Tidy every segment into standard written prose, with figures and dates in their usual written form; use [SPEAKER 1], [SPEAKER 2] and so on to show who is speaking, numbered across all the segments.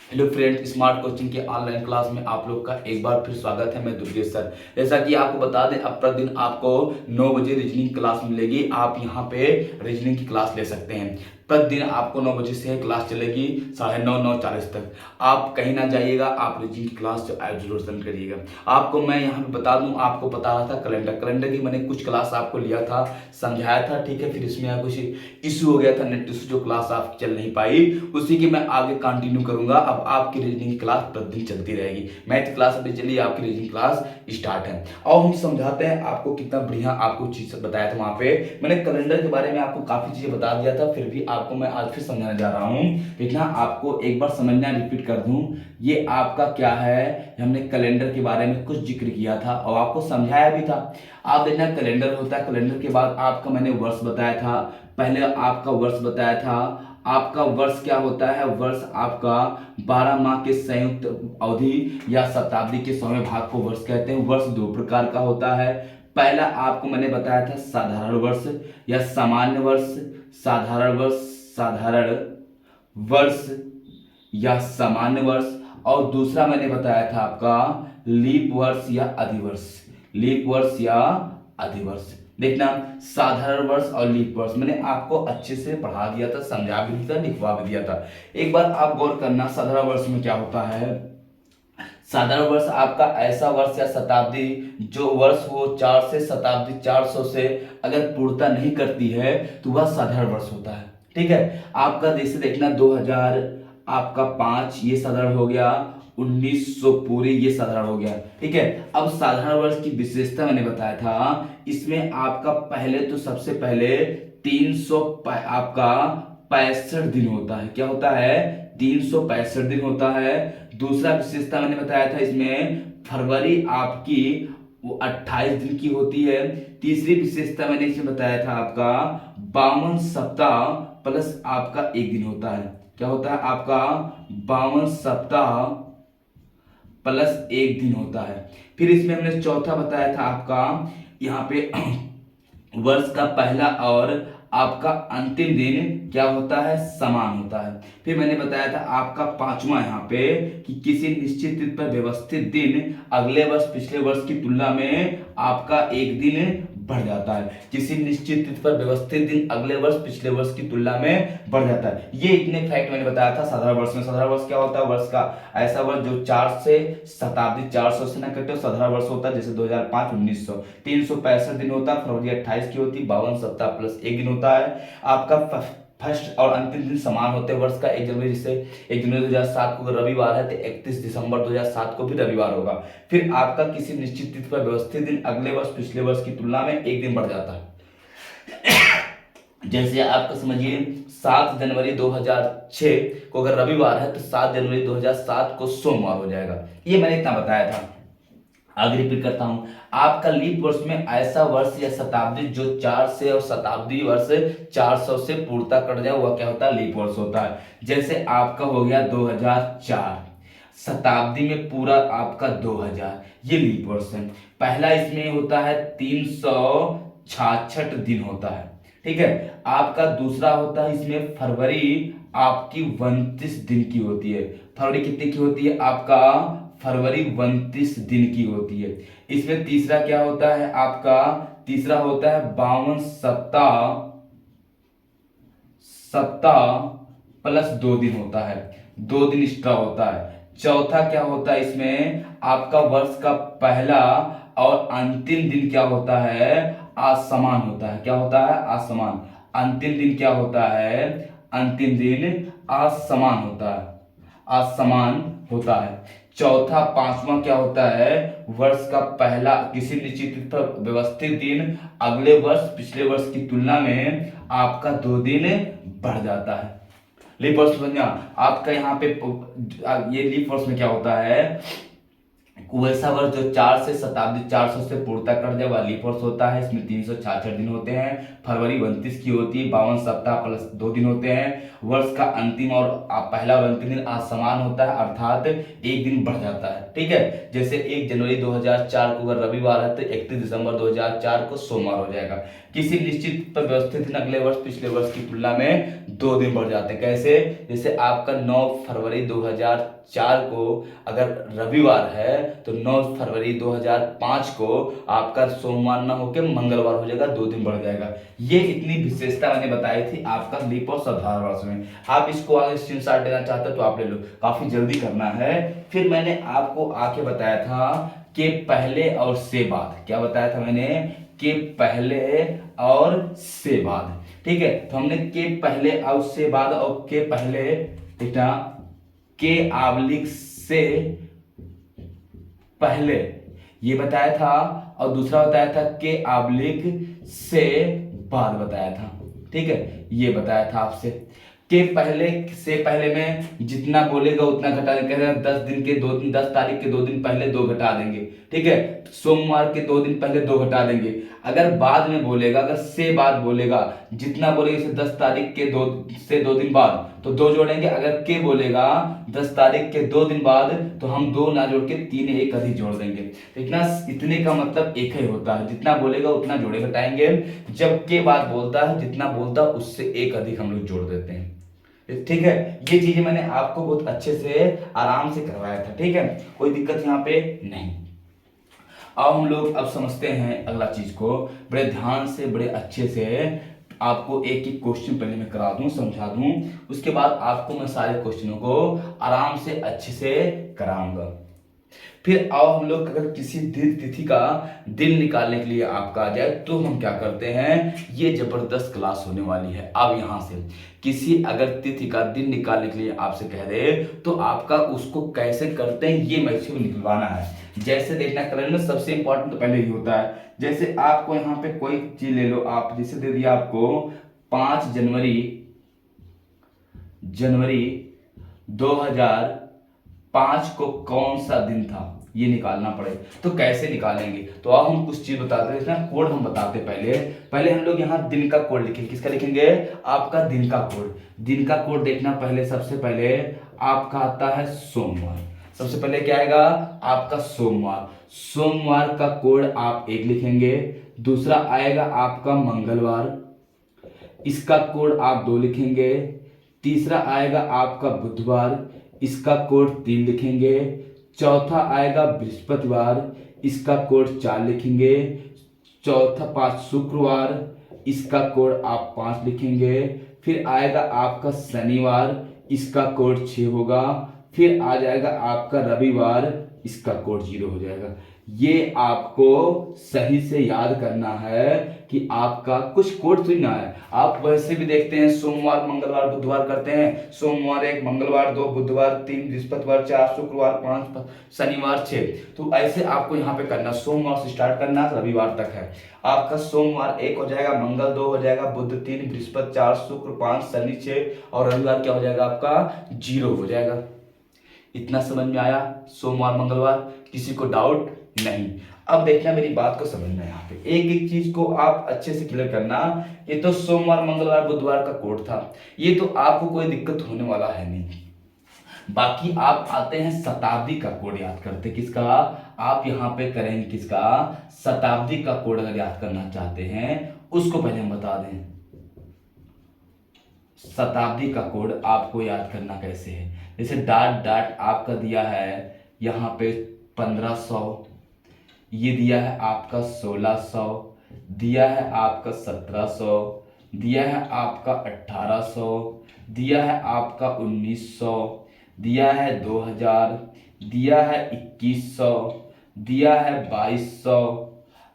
[SPEAKER 1] Hello friend, smart coaching के online class में आप लोग का एक बार फिर स्वागत है। मैं दुर्गेश सर। जैसा कि आपको बता दें, अब प्रतिदिन आपको 9 बजे रीजनिंग क्लास मिलेगी। आप यहाँ पे रीजनिंग की क्लास ले सकते हैं। प्रतिदिन आपको 9 बजे से क्लास चलेगी 9:30 9:40 तक। आप कहीं ना जाइएगा, आप रीजनिंग की क्लास जरूर अटेंड करिएगा। आपको मैं यहाँ पे बता दूँ, आपको बता रहा था कैलेंडर की मैंने कुछ क्लास आपको लिया था, समझाया था, ठीक है। फिर इसमें कुछ इशू हो गया था, नेट इशू, जो क्लास आप चल नहीं पाई, उसी की मैं आगे कंटिन्यू करूंगा। अब आपकी रीजनिंग की क्लास प्रतिदिन चलती रहेगी। मैथ क्लास अभी चलिए, आपकी रीजनिंग क्लास स्टार्ट है। और हम समझाते हैं आपको, कितना बढ़िया आपको चीज बताया था। वहां पे मैंने कैलेंडर के बारे में आपको काफी चीजें बता दिया था, फिर भी आपको मैं आज फिर समझाने जा रहा हूँ। देखना, आपको एक बार समझना, रिपीट कर दूं। ये आपका क्या है, हमने कैलेंडर के बारे में कुछ जिक्र किया था और आपको समझाया भी था। आप देखना, कैलेंडर होता है, कैलेंडर के बाद आपका मैंने वर्ष बताया था। पहले आपका वर्ष बताया था। आपका वर्ष क्या होता है, वर्ष आपका 12 माह के संयुक्त अवधि या शताब्दी के 100वें भाग को वर्ष कहते हैं। वर्ष दो प्रकार का होता है। पहला आपको मैंने बताया था साधारण वर्ष या सामान्य वर्ष। साधारण वर्ष, साधारण वर्ष या सामान्य वर्ष। और दूसरा मैंने बताया था आपका लीप वर्ष या अधिवर्ष। लीप वर्ष या अधिवर्ष। देखना, साधारण वर्ष और लीप वर्ष मैंने आपको अच्छे से पढ़ा दिया था, समझा भी दिया था, लिखवा भी दिया था। एक बार आप गौर करना, साधारण वर्ष में क्या होता है। साधारण वर्ष आपका ऐसा वर्ष या शताब्दी, जो वर्ष वो 4 से शताब्दी 400 से अगर पूर्णता नहीं करती है तो वह साधारण वर्ष होता है, ठीक है। आपका जैसे देखना, 2000 आपका 5 ये साधारण हो गया, 1900 पूरी ये साधारण हो गया, ठीक है। अब साधारण वर्ष की विशेषता मैंने बताया था, इसमें आपका पहले तो सबसे पहले 300 आपका 65 दिन होता है। क्या होता है, 365 दिन होता है। दूसरा विशेषता मैंने बताया था, इसमें फरवरी आपकी वो 28 दिन की होती है। तीसरी विशेषता मैंने इसमें बताया था, आपका 52 सप्ताह प्लस आपका एक दिन होता है। क्या होता है, आपका 52 सप्ताह प्लस एक दिन होता है। फिर इसमें हमने चौथा बताया था आपका, यहाँ पे वर्ष का पहला और आपका अंतिम दिन क्या होता है, समान होता है। फिर मैंने बताया था आपका पांचवा यहाँ पे, कि किसी निश्चित तिथि पर व्यवस्थित दिन अगले वर्ष पिछले वर्ष की तुलना में आपका एक दिन बढ़ जाता है। किसी निश्चित तिथि पर व्यवस्थित दिन अगले वर्ष पिछले वर्ष की तुलना में बढ़ जाता है। ये इतने फैक्ट मैंने बताया था साधारण वर्ष में। साधारण वर्ष क्या होता है, वर्ष का ऐसा वर्ष जो 4 से शताब्दी 400 से ना कटे, साधारण वर्ष होता है। जैसे 2005 1900, 365 दिन होता है। फरवरी 28 की होती है, 52 सप्ताह प्लस एक दिन होता है। आपका फर्स्ट और अंतिम दिन समान होते हैं वर्ष का। 1 जनवरी, जैसे 1 जनवरी 2007 को रविवार है तो 31 दिसंबर 2007 को भी रविवार होगा। फिर आपका किसी निश्चित तिथि पर व्यवस्थित दिन अगले वर्ष पिछले वर्ष की तुलना में एक दिन बढ़ जाता है। जैसे आपका समझिए, 7 जनवरी 2006 को अगर रविवार है तो 7 जनवरी 2007 को सोमवार हो जाएगा। ये मैंने इतना बताया था। आगे रिपीट करता हूं, आपका लीप वर्ष में ऐसा वर्ष या शताब्दी जो 4 से और शताब्दी वर्ष 400 से पूर्णता कट जाए, वह क्या होता है, लीप वर्ष होता है। जैसे आपका हो गया 2004, शताब्दी में पूरा आपका 2000, ये लीप वर्ष है। पहला इसमें होता है 366 दिन होता है, ठीक है। आपका दूसरा होता है इसमें फरवरी आपकी 29 दिन की होती है। फरवरी कितने की होती है, आपका फरवरी 29 दिन की होती है। इसमें तीसरा क्या होता है, आपका तीसरा होता है 52 सप्ताह सप्ताह प्लस 2 दिन होता है, 2 दिन एक्स्ट्रा होता है। चौथा क्या होता है, इसमें आपका वर्ष का पहला और अंतिम दिन क्या होता है, असमान होता है। क्या होता है, असमान। अंतिम दिन क्या होता है, अंतिम दिन असमान होता है, असमान होता है। चौथा पांचवा क्या होता है, वर्ष का पहला किसी निश्चित तिथि पर व्यवस्थित दिन अगले वर्ष पिछले वर्ष की तुलना में आपका 2 दिन बढ़ जाता है। लीप वर्ष समझना आपका यहाँ पे, ये लीप वर्ष में क्या होता है, वैसा वर्ष जो 4 से शताब्दी 400 से पूर्णता कर जाए, वह लीप वर्ष होता है। इसमें 366 दिन होते हैं। फरवरी 29 की होती है, 52 सप्ताह प्लस 2 दिन होते हैं। वर्ष का अंतिम और पहला और अंतिम दिन असमान होता है, अर्थात एक दिन बढ़ जाता है, ठीक है। जैसे 1 जनवरी 2004 को अगर रविवार है तो 31 दिसंबर 2004 को सोमवार हो जाएगा। किसी निश्चित पर व्यवस्थित दिन अगले वर्ष पिछले वर्ष की तुलना में 2 दिन बढ़ जाते हैं। कैसे, जैसे आपका 9 फरवरी 2004 को अगर रविवार है तो 9 फरवरी 2005 को आपका सोमवार ना होकर मंगलवार हो जाएगा, 2 दिन बढ़ जाएगा। ये इतनी विशेषता मैंने बताई थी आपका लीप और साधारण वर्ष में। आप इसको आगे स्क्रीनशॉट लेना चाहते हो तो आप ले लो, काफी जल्दी करना है। फिर मैंने आपको आके बताया था कि पहले और से बाद, क्या बताया था मैंने कि पहले और से बाद, ठीक है। तो हमने के पहले और से बाद और के पहले बेटा के आबलिक से पहले ये बताया था, और दूसरा बताया था के आबलिक से बाद बताया था, ठीक है। ये बताया था आपसे के पहले से पहले में जितना बोलेगा उतना घटा देंगे। 10 दिन के 2 दिन, 10 तारीख के 2 दिन पहले 2 घटा देंगे, ठीक है। सोमवार के 2 दिन पहले 2 घटा देंगे। अगर बाद में बोलेगा, अगर से बाद बोलेगा, जितना बोलेगा जैसे 10 तारीख के 2 दिन बाद तो 2 जोड़ेंगे। अगर के बोलेगा 10 तारीख के 2 दिन बाद तो हम 2 ना जोड़ के 3 एक अधिक जोड़ देंगे। तो इतने का मतलब एक ही होता है, जितना बोलेगा उतना जोड़े घटाएंगे। जब के बाद बोलता है जितना बोलता है उससे एक अधिक हम लोग जोड़ देते हैं, ठीक है। ये चीजें मैंने आपको बहुत अच्छे से आराम से करवाया था, ठीक है, कोई दिक्कत यहाँ पे नहीं। अब हम लोग अब समझते हैं अगला चीज को, बड़े ध्यान से बड़े अच्छे से आपको एक एक क्वेश्चन पहले मैं करा दूं, समझा दूं, उसके बाद आपको मैं सारे क्वेश्चनों को आराम से अच्छे से कराऊंगा। फिर आओ हम लोग अगर किसी दिन तिथि का दिन निकालने के लिए आपका आ जाए तो हम क्या करते हैं, ये जबरदस्त क्लास होने वाली है। अब यहां से किसी अगर तिथि का दिन निकालने के लिए आपसे कह दे तो आपका उसको कैसे करते हैं ये मैसेज निकलवाना है। जैसे देखना करें में सबसे इंपॉर्टेंट तो पहले ही होता है। जैसे आपको यहाँ पे कोई चीज ले लो, आप जैसे दे दिया आपको 5 जनवरी 2005 को कौन सा दिन था ये निकालना पड़े तो कैसे निकालेंगे। तो अब हम कुछ चीज बताते हैं, इसमें कोड हम बताते पहले हम लोग यहाँ दिन का कोड लिखेंगे। किसका लिखेंगे, आपका दिन का कोड। दिन का कोड देखना पहले, सबसे पहले आपका आता है सोमवार। सबसे पहले क्या आएगा आपका सोमवार। सोमवार का कोड आप 1 लिखेंगे। दूसरा आएगा आपका मंगलवार, इसका कोड आप 2 लिखेंगे। तीसरा आएगा आपका बुधवार, इसका कोड 3 लिखेंगे। चौथा आएगा बृहस्पतिवार, इसका कोड 4 लिखेंगे। चौथा 5 शुक्रवार, इसका कोड आप 5 लिखेंगे। फिर आएगा आपका शनिवार, इसका कोड 6 होगा। फिर आ जाएगा आपका रविवार, इसका कोड 0 हो जाएगा। ये आपको सही से याद करना है कि आपका कुछ कोड थोड़ी ना है। आप वैसे भी देखते हैं सोमवार मंगलवार बुधवार करते हैं, सोमवार 1, मंगलवार 2, बुधवार 3, बृहस्पतिवार 4, शुक्रवार 5, शनिवार 6। तो ऐसे आपको यहाँ पे करना, सोमवार से स्टार्ट करना रविवार तक है। आपका सोमवार 1 हो जाएगा, मंगल 2 हो जाएगा, बुध 3, बृहस्पति 4, शुक्र 5, शनि 6 और रविवार क्या हो जाएगा आपका 0 हो जाएगा। इतना समझ में आया सोमवार मंगलवार, किसी को डाउट नहीं। अब देखना मेरी बात को समझना, यहाँ पे एक एक चीज को आप अच्छे से क्लियर करना। ये तो सोमवार मंगलवार बुधवार का कोड था, ये तो आपको कोई दिक्कत होने वाला है नहीं। बाकी आप आते हैं शताब्दी का कोड याद करते। किसका आप यहाँ पे करेंगे, किसका शताब्दी का कोड अगर याद करना चाहते हैं उसको पहले हम बता दें। शताब्दी का कोड आपको याद करना कैसे है, जैसे डाट आपका दिया है यहाँ पे 1500, ये दिया है आपका 1600, दिया है आपका 1700, दिया है आपका 1800, दिया है आपका 1900, दिया है 2000, दिया है 2100, दिया है 2200,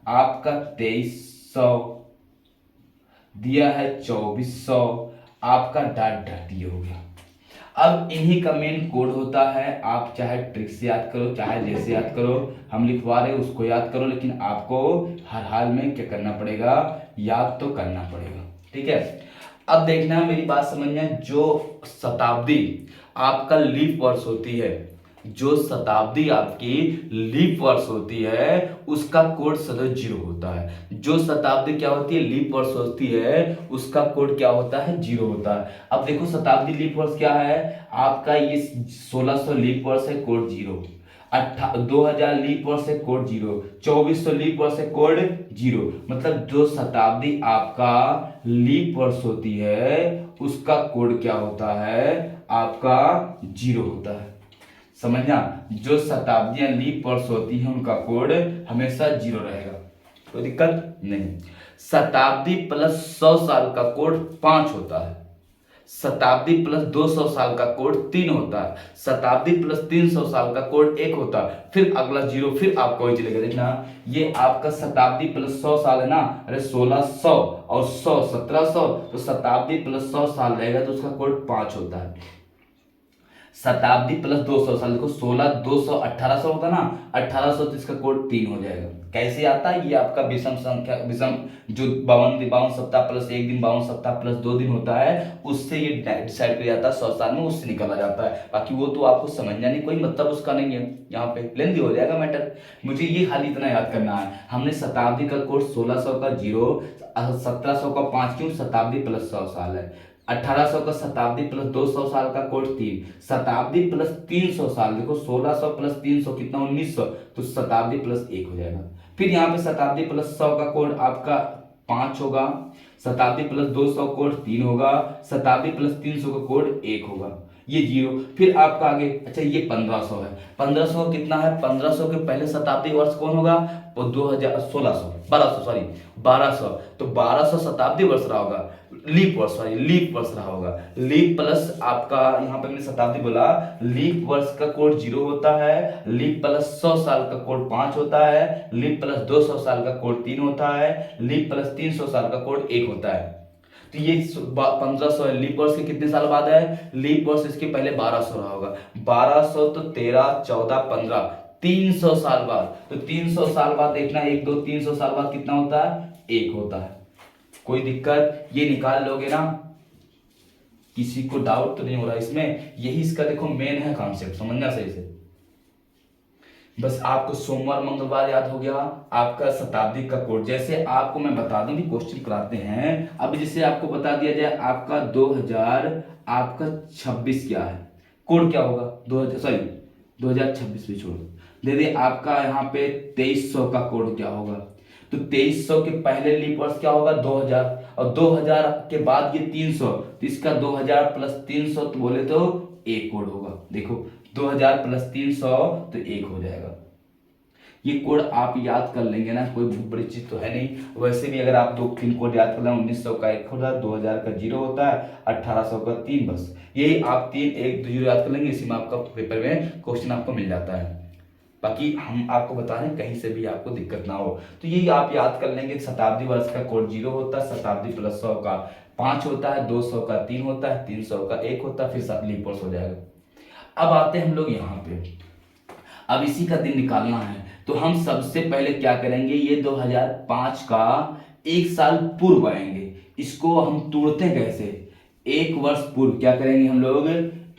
[SPEAKER 1] आपका 2300, दिया है 2400, आपका डाट ये हो गया। अब इन्हीं का मेन कोड होता है, आप चाहे ट्रिक से याद करो चाहे जैसे याद करो, हम लिखवा रहे उसको याद करो, लेकिन आपको हर हाल में क्या करना पड़ेगा, याद तो करना पड़ेगा, ठीक है। अब देखना मेरी बात समझना, जो शताब्दी आपका लीप वर्ष होती है, जो शताब्दी आपकी लीप वर्ष होती है उसका कोड सदैव 0 होता है। जो शताब्दी क्या होती है, लीप वर्ष होती है, उसका कोड क्या होता है, 0 होता है। अब देखो शताब्दी लीप वर्ष क्या है आपका, ये 1600 लीप वर्ष है, कोड 0। 2000 लीप वर्ष है, कोड 0। 2400 लीप वर्ष है, कोड 0। मतलब जो शताब्दी आपका लीप वर्ष होती है उसका कोड क्या होता है, आपका 0 होता है। समझना, जो शताब्दियां लीप वर्ष होती हैं उनका कोड हमेशा 0 रहेगा, कोई दिक्कत नहीं। शताब्दी प्लस 100 साल का कोड 5 होता है। शताब्दी प्लस 200 साल का कोड 3 होता है। शताब्दी प्लस 300 साल का कोड 1 होता है। फिर अगला 0, फिर आपको वही चलेगा। देखना, ये आपका शताब्दी प्लस 100 साल है ना, अरे 1600 और 100 1700, तो शताब्दी प्लस 100 साल रहेगा तो उसका कोड 5 होता है। शताब्दी प्लस 200 साल, देखो 16 200 1800 होता ना, 1800 तो इसका कोड 3 हो जाएगा। कैसे आता है? ये आपका विषम संख्या, विषम जो 52 सप्ताह प्लस 1 दिन, 52 सप्ताह प्लस 2 दिन होता है, उससे ये डिसाइड किया जाता है 100 साल में, उससे निकाला जाता है। बाकी वो तो आपको समझना नहीं, कोई मतलब उसका नहीं है, यहाँ पे लेंदी हो जाएगा मैटर। मुझे ये खाली इतना याद करना है, हमने शताब्दी का कोड 1600 का 0, 1700 का 5, क्यों? शताब्दी प्लस 100 साल है। 1800 का शताब्दी प्लस 200 साल का कोड 3, शताब्दी प्लस 300 साल, देखो 1600 प्लस 300 कितना? 1900, तो शताब्दी प्लस 1 हो जाएगा। फिर यहाँ पे शताब्दी प्लस 100 का कोड आपका 5 होगा, शताब्दी प्लस 200 कोड 3 होगा, शताब्दी प्लस 300 का कोड 1 होगा, ये 0। फिर आपका आगे, अच्छा ये 1500 है, 1500 कितना है? 1500 के पहले शताब्दी वर्ष कौन होगा? वो 2016 1200 सॉरी 1200, तो 1200 शताब्दी वर्ष रहा होगा, लीप वर्ष, सॉरी लीप वर्ष रहा होगा। लीप प्लस आपका, यहाँ पे मैंने शताब्दी बोला, लीप वर्ष का कोड 0 होता है, लीप प्लस 100 साल का कोड 5 होता है, लीप प्लस 200 साल का कोड 3 होता है, लीप प्लस 300 साल का कोड 1 होता है। तो ये 1500 है। लीप वर्ष के कितने साल बाद है? लीप वर्ष इसके पहले 1200 रहा होगा, 1200 तो 13 14 15, 300 साल बाद। तो 300 साल बाद देखना, 1 2 300 साल बाद कितना होता है? 1 होता है। कोई दिक्कत? ये निकाल लोगे ना, किसी को डाउट तो नहीं हो रहा इसमें? यही इसका देखो मेन है कॉन्सेप्ट, समझना सही से। बस आपको सोमवार मंगलवार याद हो गया, आपका शताब्दी का कोड। जैसे आपको मैं बता दूं भी, क्वेश्चन कराते हैं अब, जैसे आपको बता दिया जाए आपका 2026 क्या है, कोड क्या होगा? 2026 भी छोड़ दे दे, आपका यहाँ पे 2300 का कोड क्या होगा? तो 2300 के पहले लीप वर्ष क्या होगा? 2000, और 2000 के बाद ये 300, तो इसका 2000 प्लस 300 तो बोले तो 1 कोड होगा। देखो 2000 प्लस 300 तो 1 हो जाएगा। ये कोड आप याद कर लेंगे ना, कोई बहुत बड़ी चीज तो है नहीं। वैसे भी अगर आप 2-3 कोड याद कर लें, 1900 का 1 होता है, 2000 का 0 होता है, 1800 का 3, बस यही आप 3 1 0 याद कर लेंगे, इसी में आपका पेपर में क्वेश्चन आपको मिल जाता है। बाकी हम आपको बता रहे हैं कहीं से भी आपको दिक्कत ना हो, तो यही आप याद कर लेंगे। शताब्दी वर्ष का कोड 0 होता है, शताब्दी प्लस 100 का 5 होता है, 200 का 3 होता है, 300 का 1 होता है, फिर लीप वर्ष हो जाएगा। अब आते हैं हम लोग यहाँ पे, अब इसी का दिन निकालना है, तो हम सबसे पहले क्या करेंगे? ये 2005 का 1 साल पूर्व आएंगे, इसको हम तोड़ते हैं कैसे? 1 वर्ष पूर्व क्या करेंगे हम लोग?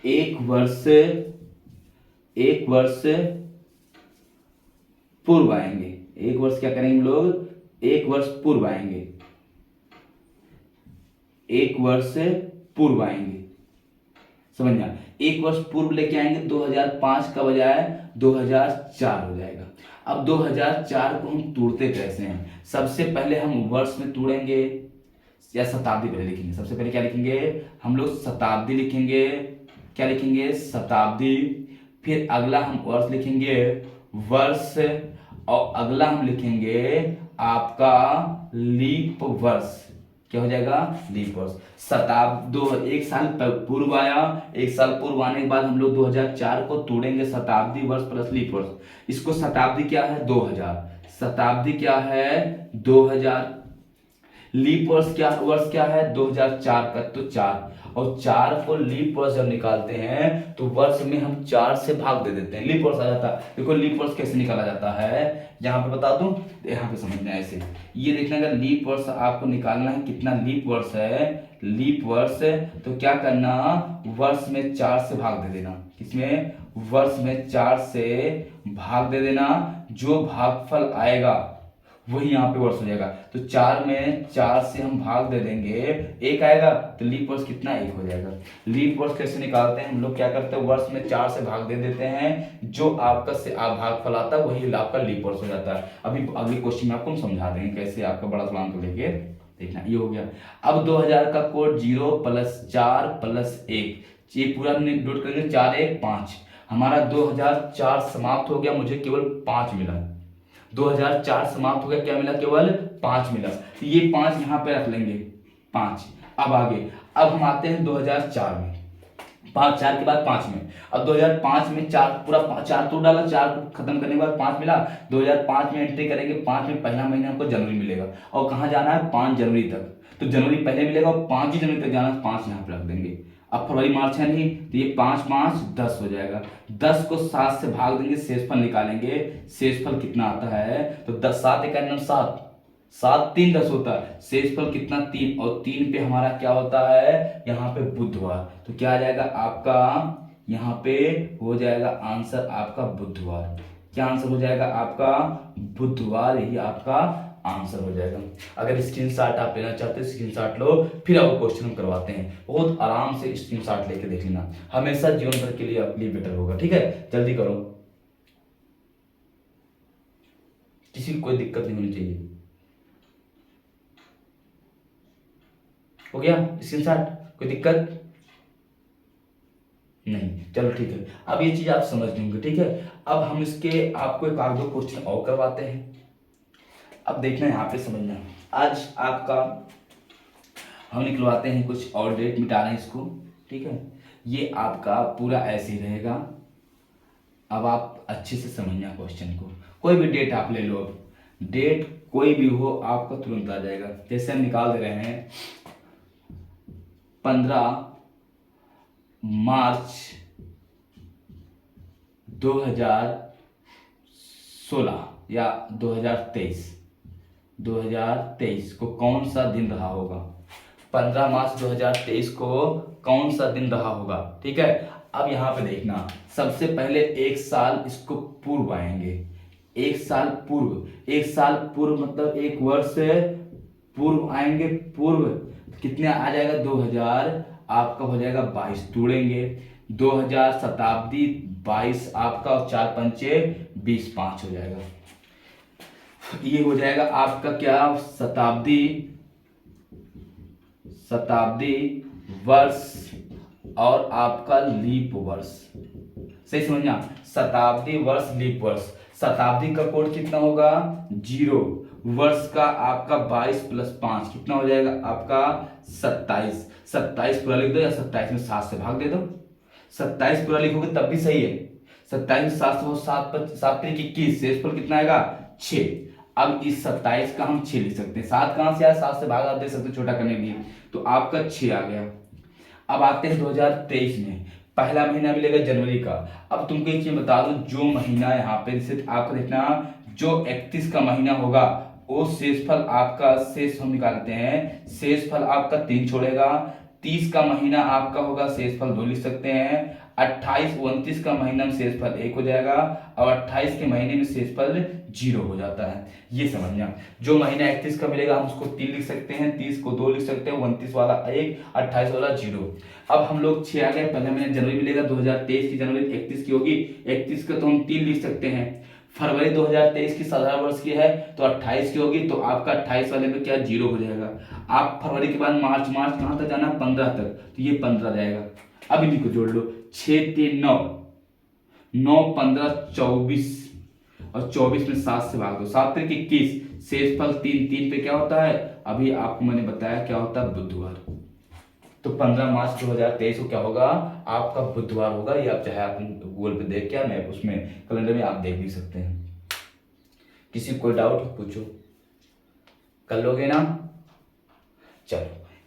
[SPEAKER 1] 1 वर्ष पूर्व आएंगे। 1 वर्ष क्या करेंगे हम लोग? 1 वर्ष पूर्व आएंगे, 1 वर्ष पूर्व आएंगे, समझना। 1 वर्ष पूर्व लेके आएंगे, 2005 का बजाय 2004 हो जाएगा। अब 2004 को हम तोड़ते कैसे हैं? सबसे पहले हम वर्ष में तोड़ेंगे या शताब्दी पहले लिखेंगे? सबसे पहले क्या लिखेंगे हम लोग? शताब्दी लिखेंगे। क्या लिखेंगे? शताब्दी। फिर अगला हम वर्ष लिखेंगे, वर्ष, और अगला हम लिखेंगे आपका लीप वर्ष। क्या हो जाएगा? लीप वर्ष। शताब्दी 1 साल पूर्व आया, 1 साल पूर्व आने के बाद हम लोग 2004 को तोड़ेंगे, शताब्दी वर्ष प्लस लीप वर्ष। इसको शताब्दी क्या है? 2000, शताब्दी क्या है? 2000, लीप वर्ष क्या है? 2004 का, तो 4, और 4 को लीप वर्ष जब निकालते हैं तो वर्ष में हम 4 से भाग दे देते हैं, लीप वर्ष आ जाता है। देखो लीप वर्ष कैसे निकाला जाता है, यहाँ पे बता दूं, यहाँ पे समझना है ऐसे। ये देखना, अगर लीप वर्ष आपको निकालना है, कितना लीप वर्ष है, लीप वर्ष, तो क्या करना? वर्ष में 4 से भाग दे देना। किसमें? वर्ष में 4 से भाग दे देना, जो भागफल आएगा वही यहाँ पे वर्ष हो जाएगा। तो 4 में 4 से हम भाग दे देंगे, 1 आएगा, तो लीप वर्ष कितना? 1 हो जाएगा। लीप वर्ष कैसे निकालते हैं हम लोग? क्या करते हैं? वर्ष में 4 से भाग दे देते हैं, जो आपका से भागफल आता है वही आपका लीप वर्ष हो जाता है। अभी अगले क्वेश्चन में आपको हम समझा देंगे कैसे आपका बड़ा प्लान को लेके देखना। ये हो गया। अब 2000 का कोड 0 + 4 + 1, ये पूरा नोट करेंगे, 4 1 5। हमारा 2004 समाप्त हो गया, मुझे केवल 5 मिला। 2004 समाप्त हो गया, क्या मिला? केवल 5 मिला। तो ये 5 यहाँ पे रख लेंगे, 5। अब आगे, अब हम आते हैं 2004 में, 5, 4 के बाद 5 में। अब 2005 में 4 पूरा 4 तो डाला, 4 को खत्म करने के बाद 5 मिला। 2005 में एंट्री करेंगे, 5 में पहला महीना हमको जनवरी मिलेगा, और कहाँ जाना है? 5 जनवरी तक। तो जनवरी पहले मिलेगा और 5 ही जनवरी तक जाना है, 5 यहाँ पे रख देंगे। अब फरवरी मार्च है नहीं, तो ये 5 5 10 हो जाएगा। 10 को 7 से भाग देंगे, शेषफल निकालेंगे। शेषफल कितना आता है? तो 10, 7 एक 7, 7 3 10 होता है। शेषफल कितना? 3, और 3 पे हमारा क्या होता है? यहाँ पे बुधवार। तो क्या आ जाएगा आपका? यहाँ पे हो जाएगा आंसर आपका बुधवार। क्या आंसर हो जाएगा आपका? बुधवार ही आपका आंसर हो जाएगा। अगर स्क्रीनशॉट आप लेना चाहते हैं, स्क्रीनशॉट लो, फिर आपको क्वेश्चन हम करवाते हैं। बहुत आराम से स्क्रीनशॉट लेके देख लेना, हमेशा जीवन भर के लिए आपके लिए बेटर होगा। ठीक है, जल्दी करो, किसी को कोई दिक्कत नहीं होनी चाहिए। हो गया स्क्रीनशॉट? कोई दिक्कत नहीं? चलो ठीक है, अब ये चीज आप समझ लेंगे। ठीक है, अब हम इसके आपको एक आध दो क्वेश्चन और करवाते हैं। अब देखना यहाँ पे समझना, आज आपका हम निकलवाते हैं कुछ और, डेट मिटा रहे हैं इसको। ठीक है, ये आपका पूरा ऐसे ही रहेगा। अब आप अच्छे से समझना क्वेश्चन को, कोई भी डेट आप ले लो, अब डेट कोई भी हो आपको तुरंत आ जाएगा। जैसे हम निकाल दे रहे हैं 15 मार्च 2016 या 2023 को कौन सा दिन रहा होगा? 15 मार्च 2023 को कौन सा दिन रहा होगा? ठीक है, अब यहाँ पे देखना, सबसे पहले एक साल इसको पूर्व आएंगे। एक साल पूर्व, एक साल पूर्व मतलब एक वर्ष पूर्व आएंगे। पूर्व कितने आ जाएगा? 2000 आपका हो जाएगा 22, तोड़ेंगे 2000 शताब्दी 22 आपका, और 4 पंचे 20, 5 हो जाएगा। ये हो जाएगा आपका क्या? शताब्दी वर्ष और आपका लीप वर्ष। सही समझना, शताब्दी वर्ष लीप वर्ष। शताब्दी का कोड कितना होगा? 0। वर्ष का आपका 22 + 5 कितना हो जाएगा आपका? 27। 27 पूरा लिख दो, या 27 में 7 से भाग दे दो। 27 पूरा लिखोगे तब भी सही है। 27 में 7 से 7 3 21, शेषफल कितना आएगा? 6। अब इस 27 का हम 6 लिख सकते हैं। 7 कहां से आया? 7 से भाग आप दे सकते हो छोटा करने के लिए, तो आपका 6 आ गया। अब आते हैं 2023 में, पहला महीना मिलेगा जनवरी का। अब तुमको एक चीज बता दूं, जो महीना यहाँ पे सिर्फ आपको देखना, जो 31 का महीना होगा वो शेषफल आपका, शेष हम निकालते हैं, शेषफल आपका 3 छोड़ेगा। 30 का महीना आपका होगा, शेषफल 2 लिख सकते हैं। 28 29 का महीना में शेषफल 1 हो जाएगा, और 28 के महीने में शेषफल 0 हो जाता है। ये समझना, जो महीना 31 का मिलेगा हम उसको 3 लिख सकते हैं, 30 को 2 लिख सकते हैं, 29 वाला 1, 28 वाला 0। अब हम लोग 6 आ गए, पहले महीने जनवरी मिलेगा 2023 की, जनवरी 31 की होगी, 31 का तो हम 3 लिख सकते हैं। फरवरी 2023 की साधारण वर्ष की है तो 28 की होगी, तो आपका 28 वाले में क्या 0 हो जाएगा। आप फरवरी के बाद मार्च कहां तक जाना? 15 तक, तो ये 15 जाएगा। अब इनको जोड़ लो, 6 3 9, 9 15 24, और 24 में 7 से भाग दो, 7 3 21, शेषफल 3, 3 पे क्या होता है? अभी आपको मैंने बताया क्या होता है? बुधवार। तो 15 मार्च 2023 को क्या होगा? आपका बुधवार होगा। ये आप चाहे आप गूगल पे देख के, मैं उसमें कैलेंडर में आप देख भी सकते हैं। किसी कोई डाउट पूछो, कर लोगे ना? चलो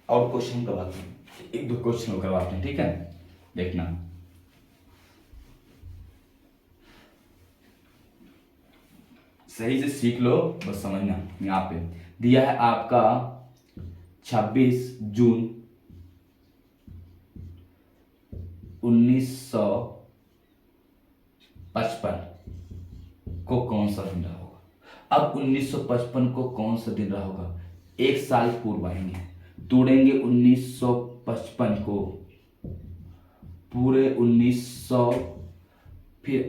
[SPEAKER 1] और क्वेश्चन करवाते हैं, एक दो क्वेश्चन करवाते हैं। ठीक है, देखना, सही से सीख लो, बस समझना। यहाँ पे दिया है आपका 26 जून 1955 को कौन सा दिन रहा होगा? अब 1955 को कौन सा दिन रहा होगा? एक साल पूर्व आएंगे, तोड़ेंगे 1955 को, पूरे 1900, फिर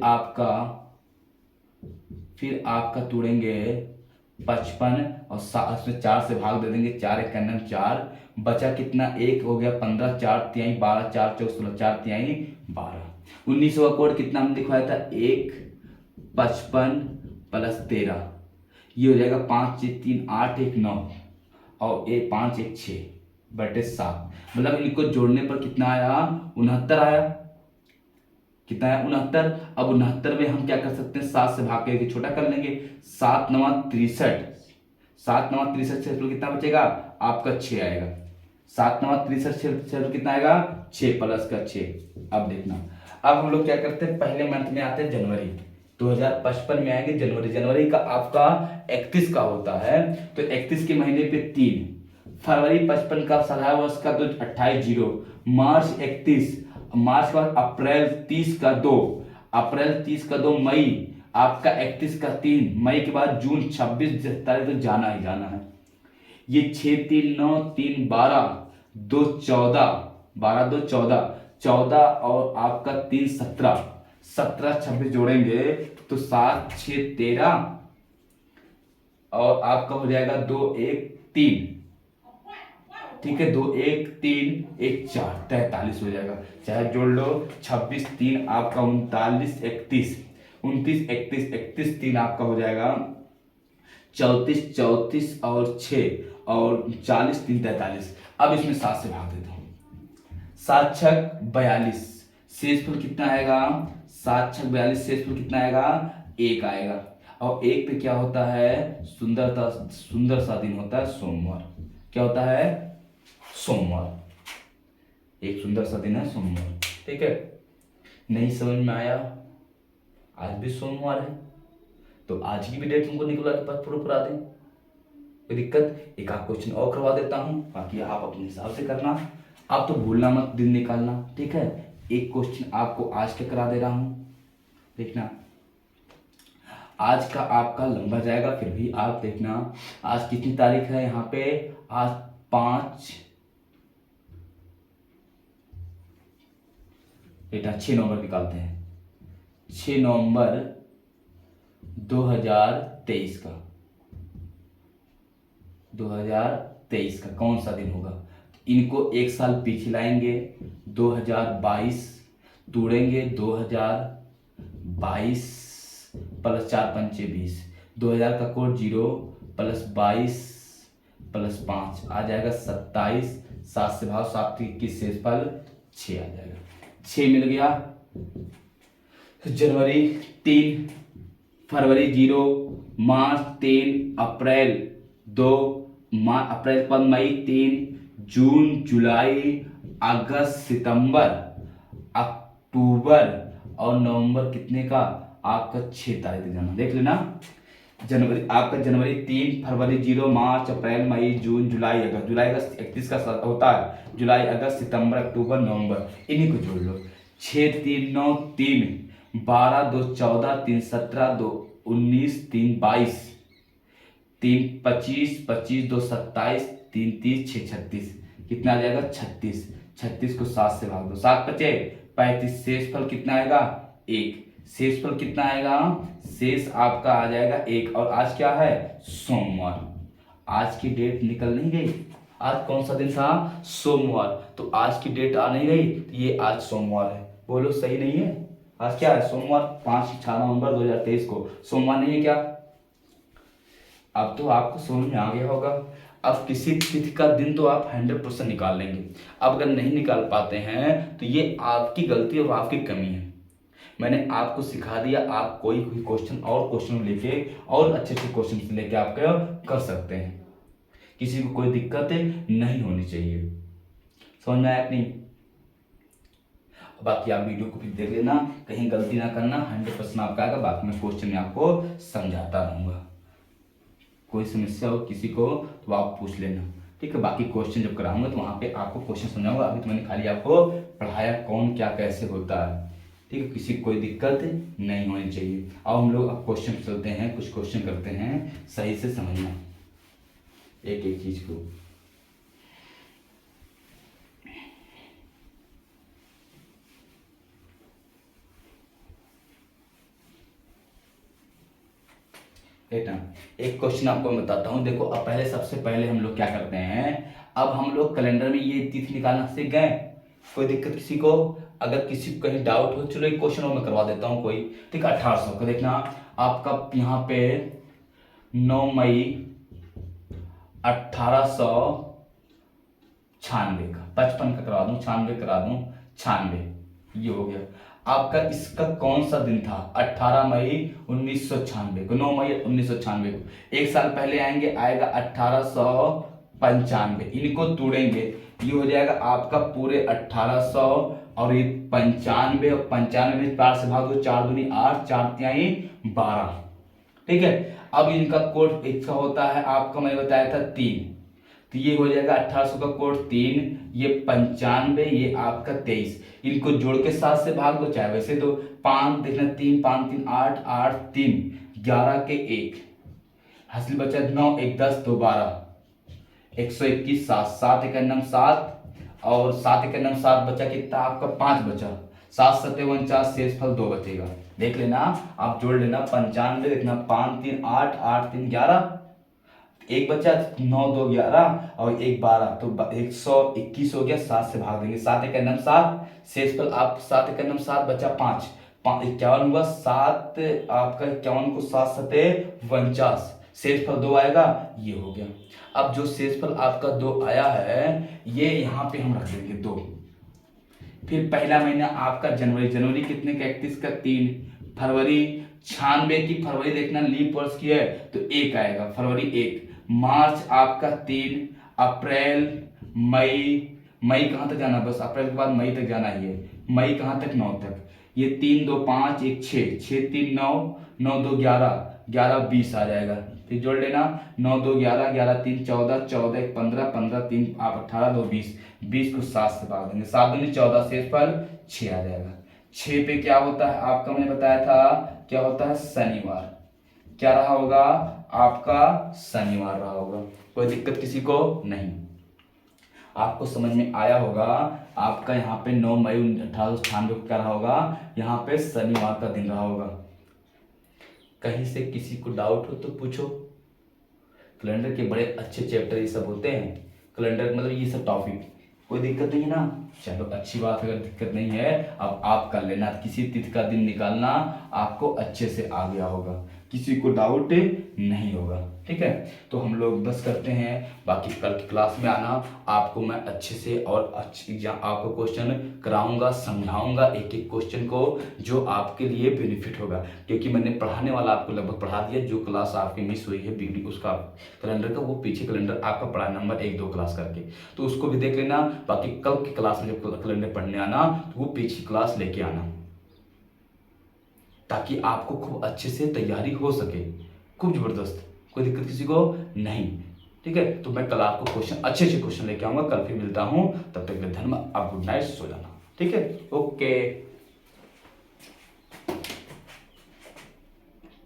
[SPEAKER 1] आपका तोड़ेंगे 55, और उसमें 4 से भाग दे देंगे, 4 1 4, बचा कितना, एक हो गया 15, 4 तिहाई 12, 4 चौक 16, 4 तिहाई 12। 1900 का कोड कितना हमने दिखवाया था, 155 प्लस 13, ये हो जाएगा 5 6 3 8 1 9 और 5 1 6 बटे 7, मतलब इनको जोड़ने पर कितना आया, 69 आया। कितना है, 69। अब 69 में हम क्या कर सकते हैं, 7 से भाग करके छोटा कर लेंगे, 7 9 63, 7 9 63 से कितना बचेगा आपका 6 आएगा, 7 9 63 से कितना आएगा 6 प्लस का 6। अब देखना, अब हम लोग क्या करते हैं, पहले मंथ में आते हैं जनवरी, 2055 में आएंगे जनवरी। जनवरी का आपका 31 का होता है, तो 31 के महीने पे 3, फरवरी 55 का सारा वर्ष का तो 28 0, मार्च 31, मार्च के बाद अप्रैल 30 का 2, अप्रैल 30 का 2, मई आपका 31 का 3, मई के बाद जून 26 तारीख तक जाना ही जाना है। ये 6 3 9 3 12 2 14, 12 2 14, 14 और आपका 3 17, 17 26 जोड़ेंगे तो 7 6 13 और आपका हो जाएगा 2 1 3, ठीक है, 2 1 3 1 4, 43 हो जाएगा, चाहे जोड़ लो। 26 3 आपका 39 31, 29 31 31 3 आपका हो जाएगा 34 34 और 6 और 40 3 43। अब इसमें 7 से भाग देता हूँ, 7 6 42, शेषफल कितना आएगा, 7 6 42, शेषफल कितना आएगा 1 आएगा। और 1 पे क्या होता है, सुंदर सा दिन होता है सोमवार। क्या होता है, सोमवार, एक सुंदर सा दिन है सोमवार, ठीक है। नहीं समझ में आया, आज भी सोमवार है, तो आज की भी डेट तुमको निकला के पास प्रूफ करा दें, कोई दिक्कत। एक आध क्वेश्चन और करवा देता हूं, बाकी आप अपने हिसाब से करना, आप तो भूलना मत दिन निकालना, ठीक है। एक क्वेश्चन आपको आज का करा दे रहा हूं, देखना। आज का आपका लंबा जाएगा, फिर भी आप देखना। आज कितनी तारीख है यहाँ पे, आज 5 बेटा 6 नवंबर निकालते हैं, 6 नवंबर 2023 का, 2023 का कौन सा दिन होगा। इनको एक साल पीछे लाएंगे, 2022 तोड़ेंगे, 2022 प्लस 4 5 20, 2000 का कोड 0 प्लस 22 प्लस 5 आ जाएगा 27, 7 से भाव 7 की शेषफल 6 आ जाएगा, 6 मिल गया। जनवरी 3, फरवरी 0, मार्च 3, अप्रैल 2, अप्रैल के बाद मई 3, जून जुलाई अगस्त सितंबर अक्टूबर और नवंबर कितने का आपका 6 तारीख जाना, देख लेना। जनवरी आपका जनवरी 3, फरवरी 0, मार्च अप्रैल मई जून जुलाई अगस्त, जुलाई अगस्त 31 का होता है, जुलाई अगस्त सितंबर अक्टूबर नवंबर, इन्हीं को जोड़ लो। 6 3 9 3, 12 2 14, 3 17, 2 19, 3 22, 3 25, 25 2 27, 3 30 6 36, कितना आ जाएगा 36, 36 को 7 से भाग दो, 7 बचे 35, शेषफल कितना आएगा 1, शेषफल कितना आएगा, शेष आपका आ जाएगा 1। और आज क्या है, सोमवार, आज की डेट निकल नहीं गई, आज कौन सा दिन था, सोमवार, तो आज की डेट आ नहीं गई, तो ये आज सोमवार है। बोलो सही नहीं है, आज क्या है सोमवार, 5 नवंबर 2023 को सोमवार नहीं है क्या। अब तो आपको समझ में आ गया होगा। अब किसी तिथि का दिन तो आप 100% निकाल लेंगे, अब अगर नहीं निकाल पाते हैं तो ये आपकी गलती और आपकी कमी है। मैंने आपको सिखा दिया, आप कोई क्वेश्चन और क्वेश्चन लेके और अच्छे अच्छे क्वेश्चन लेके आप कर सकते हैं, किसी को कोई दिक्कत नहीं होनी चाहिए, समझ में आया नहीं। बाकी आप वीडियो को भी देख लेना, कहीं गलती ना करना, 100% आपका आएगा। बाकी मैं क्वेश्चन में आपको समझाता रहूंगा, कोई समस्या हो किसी को तो आप पूछ लेना, ठीक है। बाकी क्वेश्चन जब कराऊंगा तो वहां पे आपको क्वेश्चन समझाऊंगा, अभी तो मैंने खाली आपको पढ़ाया कौन क्या कैसे होता है, ठीक है। किसी को कोई दिक्कत नहीं होनी चाहिए। अब हम लोग अब क्वेश्चन चलते हैं, कुछ क्वेश्चन करते हैं, सही से समझना एक एक चीज को। बेटा एक क्वेश्चन आपको मैं बताता हूं, देखो अब पहले सबसे पहले हम लोग क्या करते हैं, अब हम लोग कैलेंडर में ये तिथि निकालना सीख गए। कोई दिक्कत किसी को? अगर किसी को कहीं डाउट हो, चलो एक क्वेश्चन और मैं करवा देता हूँ कोई। ठीक है, 1800 का देखना आपका यहाँ पे 9 मई 1896 का, 55 का करा दूं, 96 करा दूं, 96 ये हो गया आपका। इसका कौन सा दिन था? 18 मई 1996 को, 9 मई 1996 को। एक साल पहले आएंगे, आएगा 1895। इनको तोड़ेंगे, ये हो जाएगा आपका पूरे 1800 और ये 95, और 95 में 4 से भाग दो, 4 दूनी 8, 4 तिहाई 12। ठीक है, अब इनका कोड इसका होता है आपका, मैंने बताया था 3, तो ये हो जाएगा 1800 का कोड 3, ये 95, ये आपका 23। इनको जोड़ के 7 से भाग दो, चाहे वैसे तो 5 देखना, 3 5 3 8 8 3 11 के 1 हासिल बचा 9 1 10 2 12 121 7 7 एक 7 और 7 एक 7 बचा कितना आपका 5 बचा, 7 7 49, शेषफल 2 बचेगा। देख लेना, आप जोड़ लेना 95 देखना 5 3 8 8 3 11, एक बचा 9 2 11 और 1 12, तो 121 हो गया। 7 से भाग देंगे, 7 एक 7, शेषफल आप 7 एक 7 बचा 5 51 हुआ, 7 आपका 51 को 7 7 49, शेषफल 2 आएगा, ये हो गया। अब जो शेषफल आपका 2 आया है, ये यहाँ पे हम रख देंगे 2। फिर पहला महीना आपका जनवरी, जनवरी कितने का? 31 का 3, फरवरी 96 की, फरवरी देखना लीप वर्ष की है तो 1 आएगा, फरवरी 1, मार्च आपका 3, अप्रैल, मई, मई कहाँ तक जाना? बस अप्रैल के बाद मई तक जाना ही है। मई कहाँ तक? 9 तक। ये 3 2 5 1 6, 6 3 9, 9 2 11, 11 20 आ जाएगा। फिर जोड़ लेना 9 2 11, 11 3 14, 14 1 15, 15 3 आप 18, 2 20, 20 को 7 से भाग देंगे, 7 दूनी 14, शेषफल 6 आ जाएगा। 6 पे क्या होता है आपका, मैंने बताया था क्या होता है? शनिवार। क्या रहा होगा आपका? शनिवार रहा होगा। कोई दिक्कत किसी को नहीं? आपको समझ में आया होगा। आपका यहाँ पे 9 मई 1896 को क्या रहा होगा? यहाँ पे शनिवार का दिन रहा होगा। कहीं से किसी को डाउट हो तो पूछो। कैलेंडर के बड़े अच्छे चैप्टर ये सब होते हैं, कैलेंडर मतलब ये सब टॉपिक, कोई दिक्कत नहीं है ना? चलो अच्छी बात, अगर दिक्कत नहीं है अब आप कर लेना, किसी तिथि का दिन निकालना आपको अच्छे से आ गया होगा, किसी को डाउट नहीं होगा। ठीक है, तो हम लोग बस करते हैं, बाकी कल की क्लास में आना, आपको मैं अच्छे से और अच्छी आपको क्वेश्चन कराऊंगा, समझाऊंगा एक एक क्वेश्चन को, जो आपके लिए बेनिफिट होगा, क्योंकि मैंने पढ़ाने वाला आपको लगभग पढ़ा दिया। जो क्लास आपकी मिस हुई है वीडियो उसका कैलेंडर का, वो पीछे कैलेंडर आपका पढ़ा नंबर 1 2 क्लास करके, तो उसको भी देख लेना। बाकी कल की क्लास में जब कैलेंडर पढ़ने आना तो वो पीछे क्लास लेके आना, ताकि आपको खूब अच्छे से तैयारी हो सके, खूब जबरदस्त, कोई दिक्कत किसी को नहीं। ठीक है, तो मैं कल आपको क्वेश्चन अच्छे क्वेश्चन लेके आऊंगा। कल फिर मिलता हूं, तब तक के लिए धन्यवाद। आप गुड नाइट, सो जाना। ठीक है, ओके।